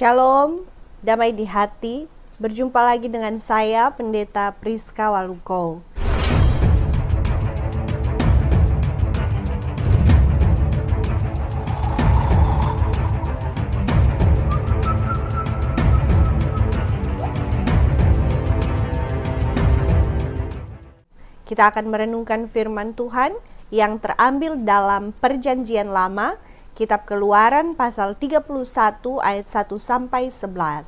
Shalom, damai di hati. Berjumpa lagi dengan saya, Pendeta Priska Waluko. Kita akan merenungkan firman Tuhan yang terambil dalam Perjanjian Lama, Kitab Keluaran pasal 31 ayat 1 sampai 11.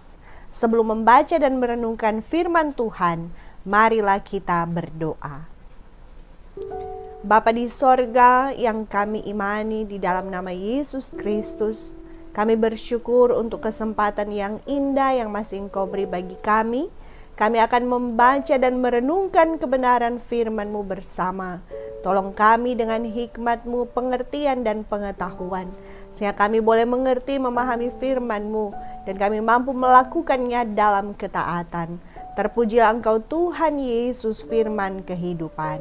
Sebelum membaca dan merenungkan firman Tuhan, marilah kita berdoa. Bapa di sorga yang kami imani di dalam nama Yesus Kristus, kami bersyukur untuk kesempatan yang indah yang masih Engkau beri bagi kami. Kami akan membaca dan merenungkan kebenaran firman-Mu bersama. Tolong kami dengan hikmat-Mu, pengertian dan pengetahuan, sehingga kami boleh mengerti, memahami firman-Mu, dan kami mampu melakukannya dalam ketaatan. Terpujilah Engkau Tuhan Yesus, firman kehidupan.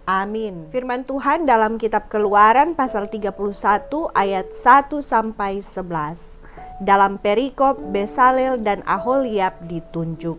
Amin. Firman Tuhan dalam kitab Keluaran pasal 31 ayat 1 sampai 11. Dalam perikop Besaleel dan Aholiab ditunjuk.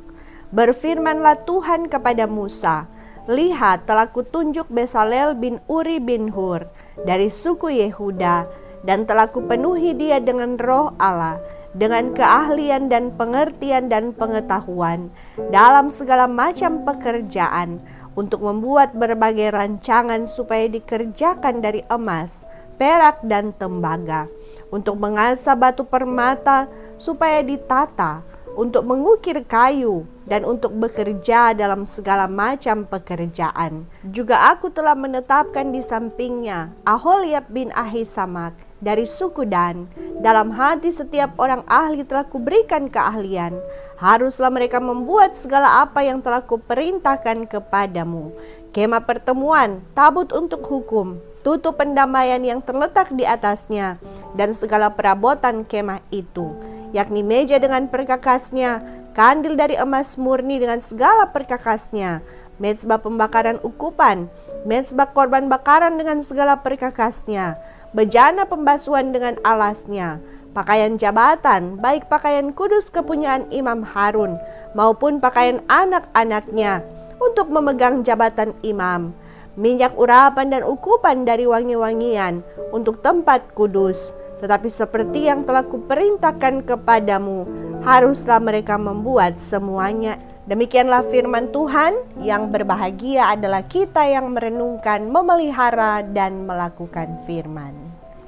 Berfirmanlah Tuhan kepada Musa, "Lihat, telah kutunjuk Besaleel bin Uri bin Hur dari suku Yehuda, dan telah kupenuhi dia dengan roh Allah, dengan keahlian dan pengertian dan pengetahuan dalam segala macam pekerjaan, untuk membuat berbagai rancangan supaya dikerjakan dari emas, perak dan tembaga, untuk mengasah batu permata supaya ditata, untuk mengukir kayu, dan untuk bekerja dalam segala macam pekerjaan. Juga aku telah menetapkan di sampingnya Aholiab bin Ahisamak dari suku Dan. Dalam hati setiap orang ahli telah kuberikan keahlian. Haruslah mereka membuat segala apa yang telah kuperintahkan kepadamu: kemah pertemuan, tabut untuk hukum, tutup pendamaian yang terletak di atasnya, dan segala perabotan kemah itu, yakni meja dengan perkakasnya, kandil dari emas murni dengan segala perkakasnya, mezbah pembakaran ukupan, mezbah korban bakaran dengan segala perkakasnya, bejana pembasuhan dengan alasnya, pakaian jabatan, baik pakaian kudus kepunyaan Imam Harun maupun pakaian anak-anaknya untuk memegang jabatan imam, minyak urapan dan ukupan dari wangi-wangian untuk tempat kudus. Tetapi seperti yang telah kuperintahkan kepadamu, haruslah mereka membuat semuanya. Demikianlah firman Tuhan. Yang berbahagia adalah kita yang merenungkan, memelihara, dan melakukan firman.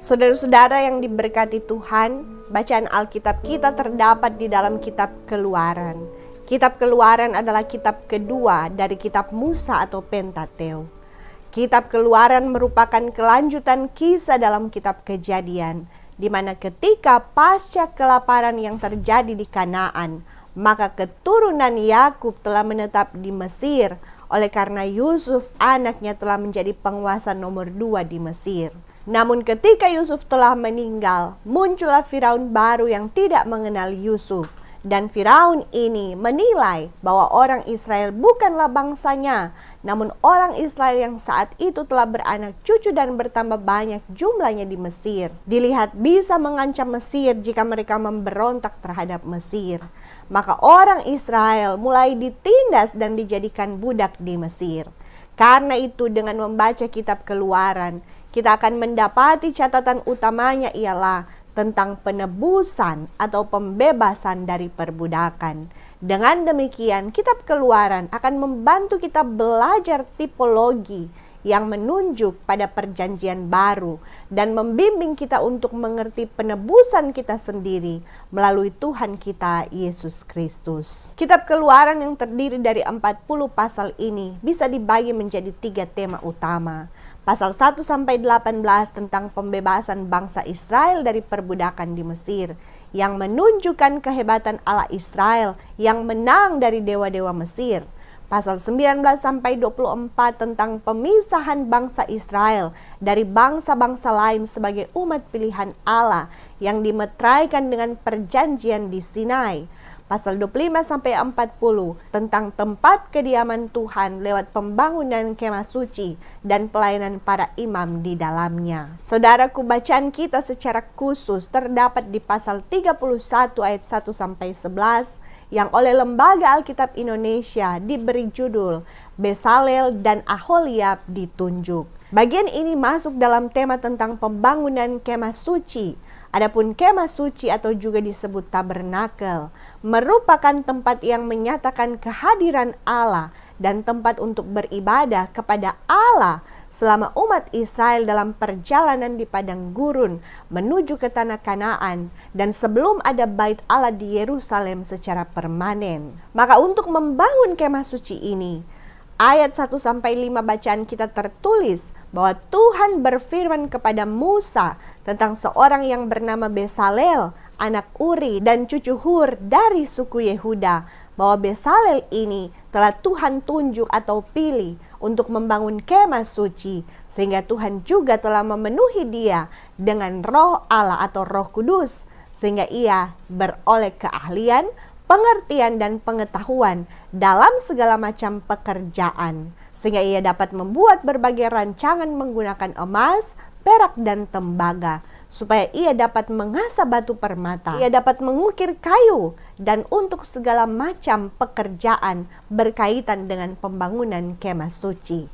Saudara-saudara yang diberkati Tuhan, bacaan Alkitab kita terdapat di dalam kitab Keluaran. Kitab Keluaran adalah kitab kedua dari kitab Musa atau Pentateukh. Kitab Keluaran merupakan kelanjutan kisah dalam kitab Kejadian, di mana ketika pasca kelaparan yang terjadi di Kanaan, maka keturunan Yakub telah menetap di Mesir, oleh karena Yusuf anaknya telah menjadi penguasa nomor 2 di Mesir. Namun ketika Yusuf telah meninggal, muncullah Firaun baru yang tidak mengenal Yusuf. Dan Firaun ini menilai bahwa orang Israel bukanlah bangsanya, namun orang Israel yang saat itu telah beranak cucu dan bertambah banyak jumlahnya di Mesir. Dilihat bisa mengancam Mesir jika mereka memberontak terhadap Mesir. Maka orang Israel mulai ditindas dan dijadikan budak di Mesir. Karena itu dengan membaca kitab Keluaran, kita akan mendapati catatan utamanya ialah tentang penebusan atau pembebasan dari perbudakan. Dengan demikian, kitab Keluaran akan membantu kita belajar tipologi yang menunjuk pada perjanjian baru dan membimbing kita untuk mengerti penebusan kita sendiri melalui Tuhan kita Yesus Kristus. Kitab Keluaran yang terdiri dari 40 pasal ini bisa dibagi menjadi 3 tema utama. Pasal 1 sampai 18 tentang pembebasan bangsa Israel dari perbudakan di Mesir, yang menunjukkan kehebatan Allah Israel yang menang dari dewa-dewa Mesir. Pasal 19 sampai 24 tentang pemisahan bangsa Israel dari bangsa-bangsa lain sebagai umat pilihan Allah yang dimeteraikan dengan perjanjian di Sinai. pasal 25-40 tentang tempat kediaman Tuhan lewat pembangunan kemah suci dan pelayanan para imam di dalamnya. Saudaraku, bacaan kita secara khusus terdapat di pasal 31 ayat 1-11 yang oleh Lembaga Alkitab Indonesia diberi judul Bezalel dan Aholiab ditunjuk. Bagian ini masuk dalam tema tentang pembangunan kemah suci. Adapun kemah suci atau juga disebut tabernakel merupakan tempat yang menyatakan kehadiran Allah dan tempat untuk beribadah kepada Allah selama umat Israel dalam perjalanan di padang gurun menuju ke tanah Kanaan dan sebelum ada bait Allah di Yerusalem secara permanen. Maka untuk membangun kemah suci ini, ayat 1-5 bacaan kita tertulis bahwa Tuhan berfirman kepada Musa tentang seorang yang bernama Bezalel, anak Uri dan cucu Hur dari suku Yehuda, bahwa Bezalel ini telah Tuhan tunjuk atau pilih untuk membangun kemah suci, sehingga Tuhan juga telah memenuhi dia dengan roh Allah atau roh kudus, sehingga ia beroleh keahlian, pengertian dan pengetahuan dalam segala macam pekerjaan, sehingga ia dapat membuat berbagai rancangan menggunakan emas, perak dan tembaga, supaya ia dapat mengasah batu permata, ia dapat mengukir kayu, dan untuk segala macam pekerjaan berkaitan dengan pembangunan kemah suci.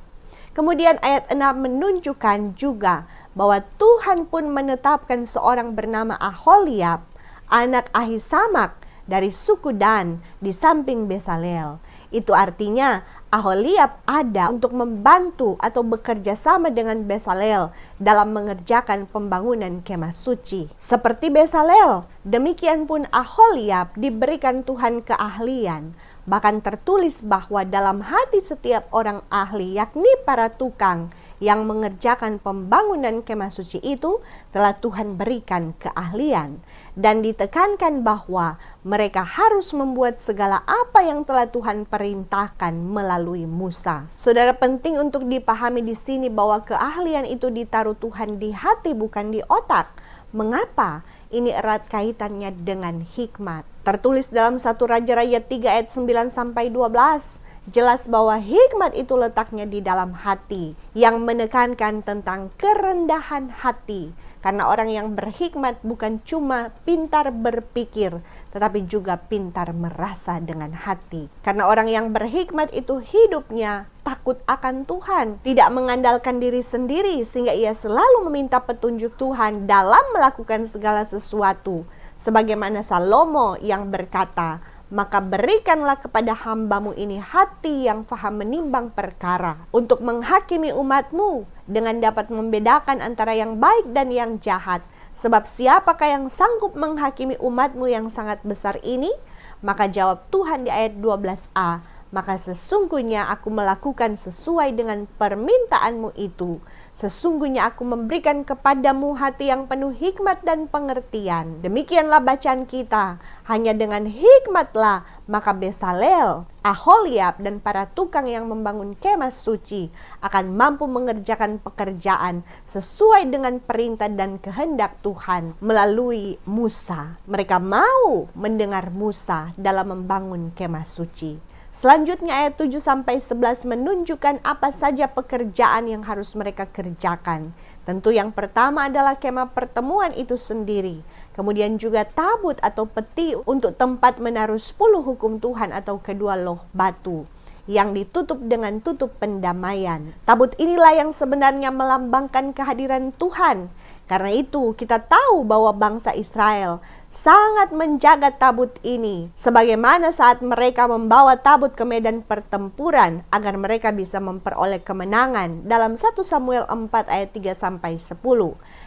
Kemudian ayat 6 menunjukkan juga bahwa Tuhan pun menetapkan seorang bernama Aholiab, anak Ahisamak dari suku Dan di samping Bezalel. Itu artinya Aholiab ada untuk membantu atau bekerja sama dengan Bezalel dalam mengerjakan pembangunan kemah suci. Seperti Bezalel, demikian pun Aholiab diberikan Tuhan keahlian. Bahkan tertulis bahwa dalam hati setiap orang ahli, yakni para tukang yang mengerjakan pembangunan kemah suci itu, telah Tuhan berikan keahlian. Dan ditekankan bahwa mereka harus membuat segala apa yang telah Tuhan perintahkan melalui Musa. Saudara, penting untuk dipahami di sini bahwa keahlian itu ditaruh Tuhan di hati bukan di otak. Mengapa? Ini erat kaitannya dengan hikmat. Tertulis dalam 1 Raja-Raja 3 ayat 9-12. Jelas bahwa hikmat itu letaknya di dalam hati, yang menekankan tentang kerendahan hati. Karena orang yang berhikmat bukan cuma pintar berpikir, tetapi juga pintar merasa dengan hati. Karena orang yang berhikmat itu hidupnya takut akan Tuhan, tidak mengandalkan diri sendiri, sehingga ia selalu meminta petunjuk Tuhan dalam melakukan segala sesuatu. Sebagaimana Salomo yang berkata, maka berikanlah kepada hambamu ini hati yang faham menimbang perkara, untuk menghakimi umatmu dengan dapat membedakan antara yang baik dan yang jahat. Sebab siapakah yang sanggup menghakimi umatmu yang sangat besar ini? Maka jawab Tuhan di ayat 12a, maka sesungguhnya aku melakukan sesuai dengan permintaanmu itu. Sesungguhnya aku memberikan kepadamu hati yang penuh hikmat dan pengertian. Demikianlah bacaan kita. Hanya dengan hikmatlah maka Bezalel, Aholiab dan para tukang yang membangun kemah suci akan mampu mengerjakan pekerjaan sesuai dengan perintah dan kehendak Tuhan melalui Musa. Mereka mau mendengar Musa dalam membangun kemah suci. Selanjutnya ayat 7-11 menunjukkan apa saja pekerjaan yang harus mereka kerjakan. Tentu yang pertama adalah kemah pertemuan itu sendiri. Kemudian juga tabut atau peti untuk tempat menaruh 10 hukum Tuhan atau kedua loh batu yang ditutup dengan tutup pendamaian. Tabut inilah yang sebenarnya melambangkan kehadiran Tuhan. Karena itu kita tahu bahwa bangsa Israel sangat menjaga tabut ini, sebagaimana saat mereka membawa tabut ke medan pertempuran agar mereka bisa memperoleh kemenangan dalam 1 Samuel 4 ayat 3-10.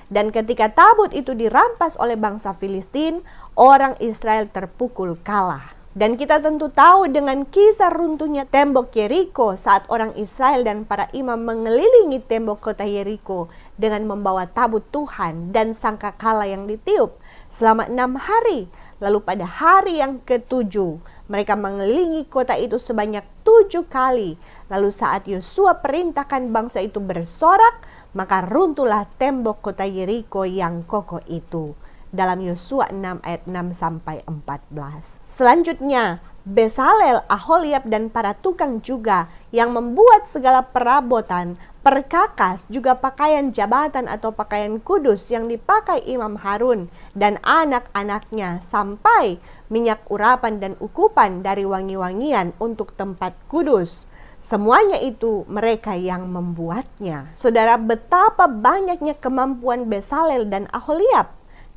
Dan ketika tabut itu dirampas oleh bangsa Filistin, orang Israel terpukul kalah. Dan kita tentu tahu dengan kisah runtuhnya tembok Yeriko saat orang Israel dan para imam mengelilingi tembok kota Yeriko dengan membawa tabut Tuhan dan sangkakala yang ditiup selama 6 hari. Lalu pada hari yang ke-7 mereka mengelilingi kota itu sebanyak 7 kali. Lalu saat Yosua perintahkan bangsa itu bersorak, maka runtuhlah tembok kota Yeriko yang kokoh itu. dalam Yosua 6 ayat 6 sampai 14. Selanjutnya, Bezalel, Aholiab, dan para tukang juga yang membuat segala perabotan, perkakas, juga pakaian jabatan atau pakaian kudus yang dipakai Imam Harun dan anak-anaknya, sampai minyak urapan dan ukupan dari wangi-wangian untuk tempat kudus. Semuanya itu mereka yang membuatnya. Saudara, betapa banyaknya kemampuan Bezalel dan Aholiab.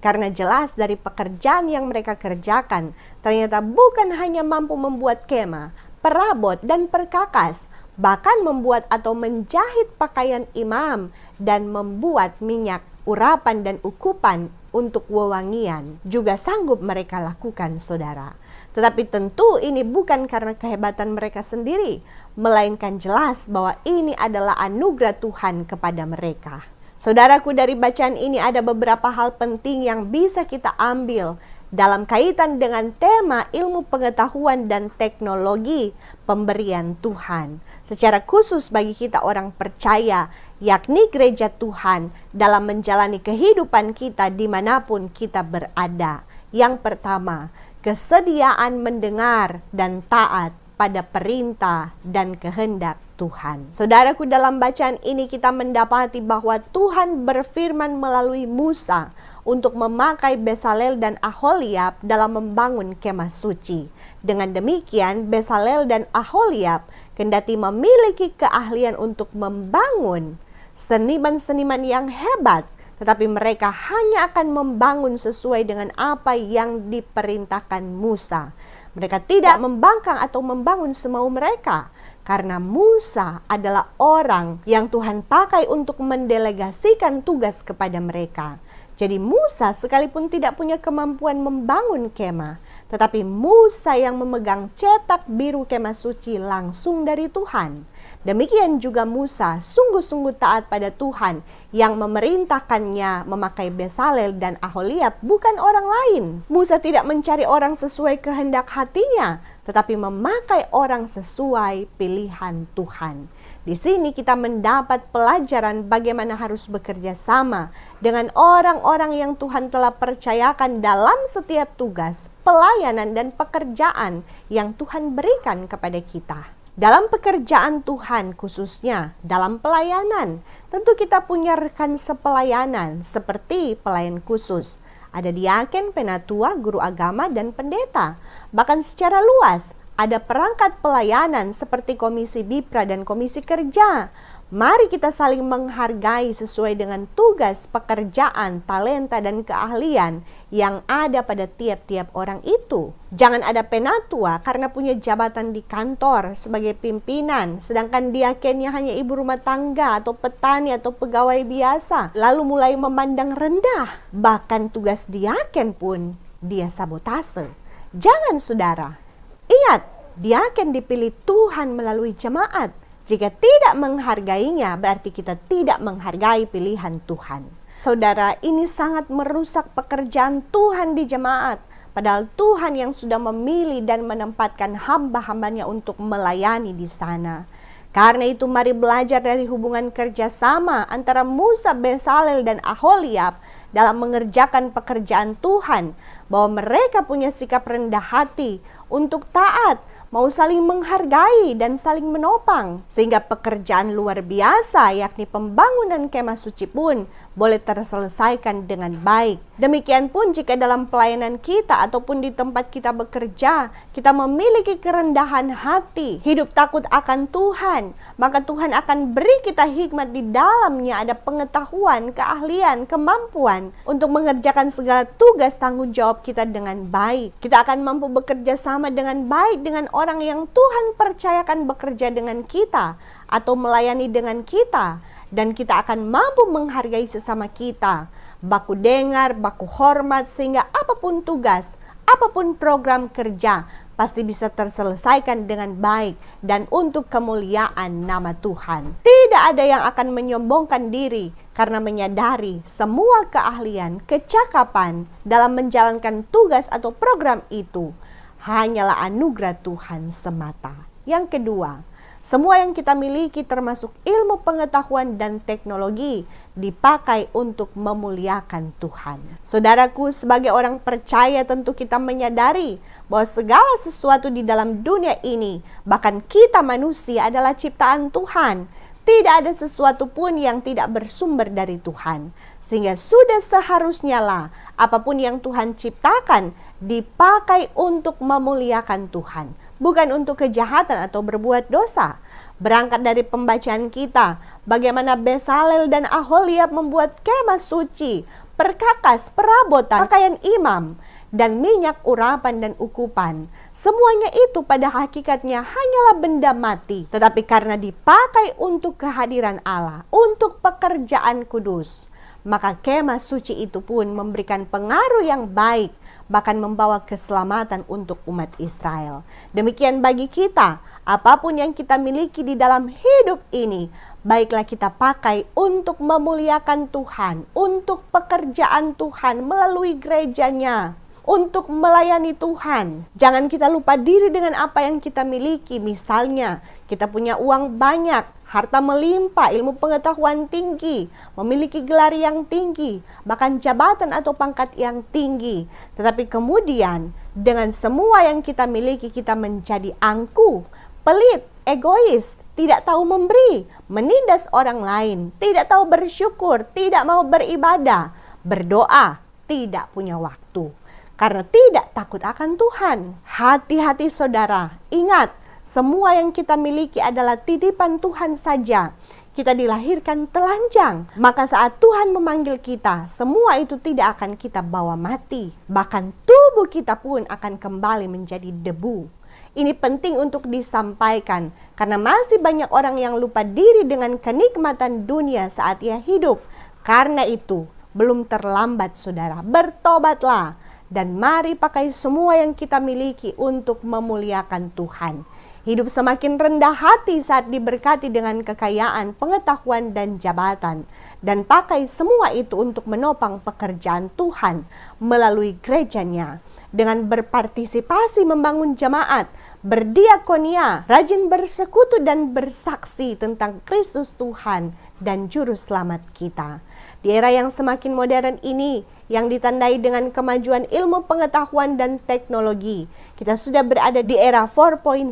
Karena jelas dari pekerjaan yang mereka kerjakan, ternyata bukan hanya mampu membuat kemah, perabot, dan perkakas, bahkan membuat atau menjahit pakaian imam dan membuat minyak urapan dan ukupan untuk wewangian juga sanggup mereka lakukan, saudara. Tetapi tentu ini bukan karena kehebatan mereka sendiri, melainkan jelas bahwa ini adalah anugerah Tuhan kepada mereka. Saudaraku, dari bacaan ini ada beberapa hal penting yang bisa kita ambil dalam kaitan dengan tema ilmu pengetahuan dan teknologi pemberian Tuhan. Secara khusus bagi kita orang percaya, yakni gereja Tuhan, dalam menjalani kehidupan kita dimanapun kita berada. Yang pertama, kesediaan mendengar dan taat pada perintah dan kehendak Tuhan. Saudaraku, dalam bacaan ini kita mendapati bahwa Tuhan berfirman melalui Musa untuk memakai Bezalel dan Aholiab dalam membangun kemah suci. Dengan demikian, Bezalel dan Aholiab kendati memiliki keahlian untuk membangun seniman-seniman yang hebat, tetapi mereka hanya akan membangun sesuai dengan apa yang diperintahkan Musa. Mereka tidak membangkang atau membangun semau mereka, karena Musa adalah orang yang Tuhan pakai untuk mendelegasikan tugas kepada mereka. Jadi Musa sekalipun tidak punya kemampuan membangun kemah, tetapi Musa yang memegang cetak biru kemah suci langsung dari Tuhan. Demikian juga Musa sungguh-sungguh taat pada Tuhan yang memerintahkannya memakai Bezalel dan Aholiab, bukan orang lain. Musa tidak mencari orang sesuai kehendak hatinya, tetapi memakai orang sesuai pilihan Tuhan. Di sini kita mendapat pelajaran bagaimana harus bekerja sama dengan orang-orang yang Tuhan telah percayakan dalam setiap tugas, pelayanan, dan pekerjaan yang Tuhan berikan kepada kita. Dalam pekerjaan Tuhan, khususnya dalam pelayanan, tentu kita punya rekan sepelayanan seperti pelayan khusus. Ada diaken, penatua, guru agama, dan pendeta. Bahkan secara luas, ada perangkat pelayanan seperti komisi BIPRA dan komisi kerja. Mari kita saling menghargai sesuai dengan tugas, pekerjaan, talenta, dan keahlian yang ada pada tiap-tiap orang itu. Jangan ada penatua karena punya jabatan di kantor sebagai pimpinan, sedangkan diakennya hanya ibu rumah tangga atau petani atau pegawai biasa, lalu mulai memandang rendah. Bahkan tugas diaken pun dia sabotase. Jangan, saudara. Ingat, diaken dipilih Tuhan melalui jemaat. Jika tidak menghargainya, berarti kita tidak menghargai pilihan Tuhan. Saudara, ini sangat merusak pekerjaan Tuhan di jemaat. Padahal Tuhan yang sudah memilih dan menempatkan hamba-hambanya untuk melayani di sana. Karena itu mari belajar dari hubungan kerjasama antara Musa, Bezalel, dan Aholiab dalam mengerjakan pekerjaan Tuhan. Bahwa mereka punya sikap rendah hati untuk taat, mau saling menghargai dan saling menopang, sehingga pekerjaan luar biasa yakni pembangunan kemah suci pun boleh terselesaikan dengan baik. Demikian pun jika dalam pelayanan kita ataupun di tempat kita bekerja, kita memiliki kerendahan hati, hidup takut akan Tuhan, maka Tuhan akan beri kita hikmat di dalamnya, ada pengetahuan, keahlian, kemampuan untuk mengerjakan segala tugas tanggung jawab kita dengan baik. Kita akan mampu bekerja sama dengan baik dengan orang yang Tuhan percayakan bekerja dengan kita atau melayani dengan kita, dan kita akan mampu menghargai sesama kita, baku dengar, baku hormat, sehingga apapun tugas, apapun program kerja pasti bisa terselesaikan dengan baik dan untuk kemuliaan nama Tuhan. Tidak ada yang akan menyombongkan diri karena menyadari semua keahlian, kecakapan dalam menjalankan tugas atau program itu hanyalah anugerah Tuhan semata. Yang kedua, semua yang kita miliki termasuk ilmu pengetahuan dan teknologi dipakai untuk memuliakan Tuhan. Saudaraku, sebagai orang percaya tentu kita menyadari bahwa segala sesuatu di dalam dunia ini, bahkan kita manusia, adalah ciptaan Tuhan. Tidak ada sesuatu pun yang tidak bersumber dari Tuhan. Sehingga sudah seharusnya lah apapun yang Tuhan ciptakan dipakai untuk memuliakan Tuhan, bukan untuk kejahatan atau berbuat dosa. Berangkat dari pembacaan kita, bagaimana Bezalel dan Aholiab membuat kemah suci, perkakas, perabotan, pakaian imam, dan minyak urapan dan ukupan. Semuanya itu pada hakikatnya hanyalah benda mati, tetapi karena dipakai untuk kehadiran Allah, untuk pekerjaan kudus, maka kemah suci itu pun memberikan pengaruh yang baik, bahkan membawa keselamatan untuk umat Israel. Demikian bagi kita, apapun yang kita miliki di dalam hidup ini, baiklah kita pakai untuk memuliakan Tuhan, untuk pekerjaan Tuhan melalui gerejanya, untuk melayani Tuhan. Jangan kita lupa diri dengan apa yang kita miliki. Misalnya, kita punya uang banyak, harta melimpah, ilmu pengetahuan tinggi, memiliki gelar yang tinggi, bahkan jabatan atau pangkat yang tinggi. Tetapi kemudian, dengan semua yang kita miliki, kita menjadi angkuh, pelit, egois, tidak tahu memberi, menindas orang lain, tidak tahu bersyukur, tidak mau beribadah, berdoa, tidak punya waktu, karena tidak takut akan Tuhan. Hati-hati saudara, ingat, semua yang kita miliki adalah titipan Tuhan saja. Kita dilahirkan telanjang, maka saat Tuhan memanggil kita, semua itu tidak akan kita bawa mati. Bahkan tubuh kita pun akan kembali menjadi debu. Ini penting untuk disampaikan, karena masih banyak orang yang lupa diri dengan kenikmatan dunia saat ia hidup. Karena itu, belum terlambat saudara, bertobatlah. Dan mari pakai semua yang kita miliki untuk memuliakan Tuhan. Hidup semakin rendah hati saat diberkati dengan kekayaan, pengetahuan, dan jabatan. Dan pakai semua itu untuk menopang pekerjaan Tuhan melalui gerejanya. Dengan berpartisipasi membangun jemaat, berdiakonia, rajin bersekutu dan bersaksi tentang Kristus Tuhan dan Juru Selamat kita. Di era yang semakin modern ini, yang ditandai dengan kemajuan ilmu pengetahuan dan teknologi, kita sudah berada di era 4.0,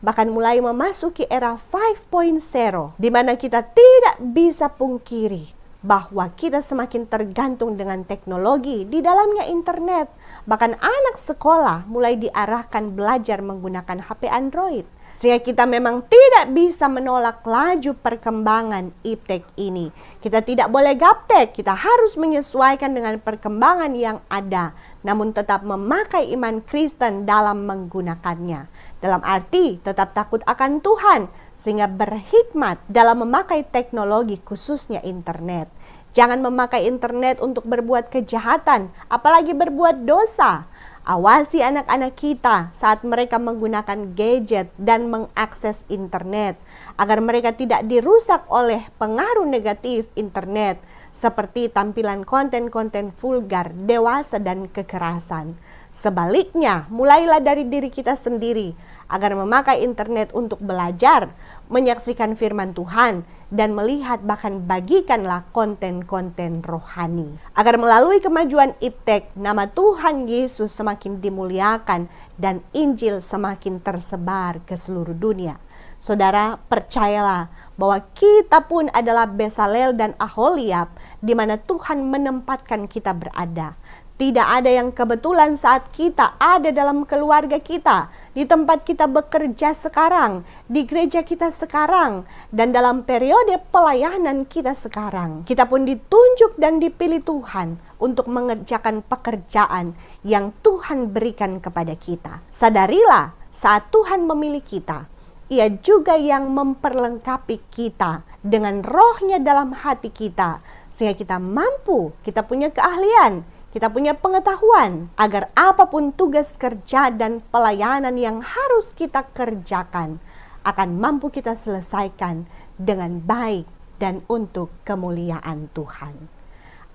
bahkan mulai memasuki era 5.0, di mana kita tidak bisa pungkiri bahwa kita semakin tergantung dengan teknologi, di dalamnya internet. Bahkan anak sekolah mulai diarahkan belajar menggunakan HP Android. Sehingga kita memang tidak bisa menolak laju perkembangan iptek ini. Kita tidak boleh gaptek, kita harus menyesuaikan dengan perkembangan yang ada, namun tetap memakai iman Kristen dalam menggunakannya. Dalam arti tetap takut akan Tuhan, sehingga berhikmat dalam memakai teknologi khususnya internet. Jangan memakai internet untuk berbuat kejahatan, apalagi berbuat dosa. Awasi anak-anak kita saat mereka menggunakan gadget dan mengakses internet, agar mereka tidak dirusak oleh pengaruh negatif internet, seperti tampilan konten-konten vulgar, dewasa, dan kekerasan. Sebaliknya, mulailah dari diri kita sendiri, agar memakai internet untuk belajar, menyaksikan firman Tuhan, dan melihat bahkan bagikanlah konten-konten rohani. Agar melalui kemajuan iptek, nama Tuhan Yesus semakin dimuliakan dan Injil semakin tersebar ke seluruh dunia. Saudara, percayalah bahwa kita pun adalah Bezalel dan Aholiab, di mana Tuhan menempatkan kita berada. Tidak ada yang kebetulan saat kita ada dalam keluarga kita, di tempat kita bekerja sekarang, di gereja kita sekarang, dan dalam periode pelayanan kita sekarang. Kita pun ditunjuk dan dipilih Tuhan untuk mengerjakan pekerjaan yang Tuhan berikan kepada kita. Sadarilah, saat Tuhan memilih kita, Ia juga yang memperlengkapi kita dengan rohnya dalam hati kita, sehingga kita mampu, kita punya keahlian, kita punya pengetahuan, agar apapun tugas kerja dan pelayanan yang harus kita kerjakan, akan mampu kita selesaikan dengan baik dan untuk kemuliaan Tuhan.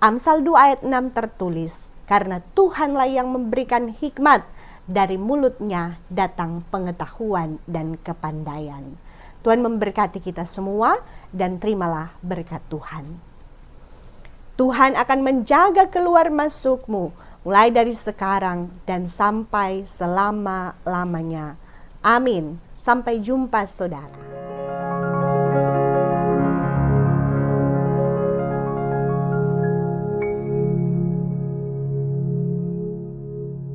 Amsal 2 ayat 6 tertulis, karena Tuhanlah yang memberikan hikmat, dari mulutnya datang pengetahuan dan kepandaian. Tuhan memberkati kita semua, dan terimalah berkat Tuhan. Tuhan akan menjaga keluar masukmu mulai dari sekarang dan sampai selama-lamanya. Amin. Sampai jumpa saudara.